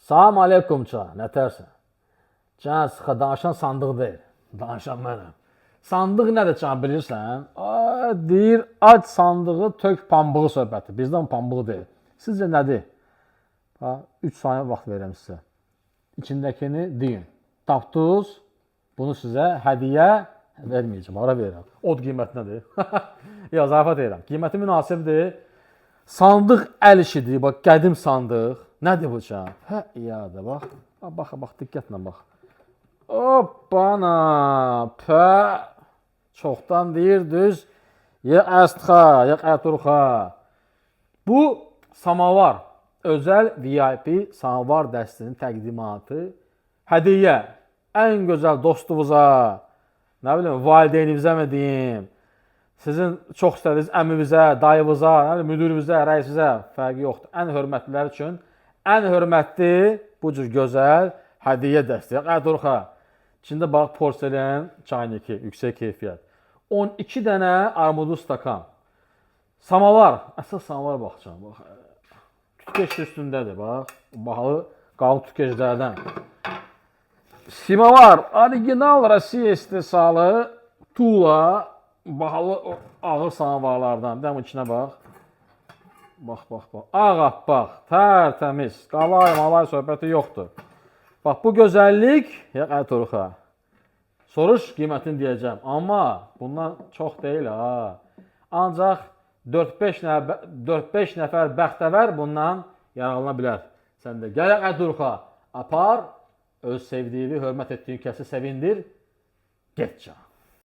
Salam aleykum can, nətərsən? Can sıxa danışan sandıq deyil. Danışan mənəm. Sandıq nədir can bilirsən? Deyir, aç sandığı, tök pambığı söhbəti. Bizdən pambığı deyil. Sizcə nədir? 3 saniyə vaxt verirəm sizə. İçindəkini deyin. Tapdınız, bunu sizə hədiyyə verməyəcəm, ara verirəm. Od qiymətinədir. Ya, zarafat edirəm. Qiyməti münasibdir. Sandıq əl işidir, bax, qədim sandıq. Nədir bu can? İyadır, bax. Bax, diqqətlə bax. Hoppana, pə. Çoxdan deyir, düz. Ya əstxa, ya əturxa. Bu, samavar. Özəl VIP samavar dəstinin təqdimatı. Hədiyyə. Ən gözəl dostunuza, nə bilim, valideynimizə mi deyim, sizin çox istədiyiniz əmimizə, dayımıza, müdürümüzə, rəisimizə fərqi yoxdur. Ən hörmətlilər üçün ən hörmətli bu cür gözəl hədiyyə dəsti. Əturxa. İçində bax, porselen çayniki, yüksək keyfiyyət. 12 dənə armudlu stakan. Samavar. Əsas samavar baxacağım. Bax, tükeç üstündədir, bax. Bahalı qalın tükeclərdən. Samavar. Original Rusiya istehsalı tuğla. Bahalı ağır samavarlardan. Bir də içinə bax. Bax. Ağappaq, tərtəmiz. Qalay-malay söhbəti yoxdur. Bax, bu gözəllik, Əturxa. Soruş, qiymətini deyəcəm. Amma bundan çox deyil, ha. Ancaq 4-5 nəfər bəxtəvər bundan yararlana bilər. Sən də gəl Əturxa, apar, öz sevdiyini, hörmət etdiyin kəsi sevindir, get can.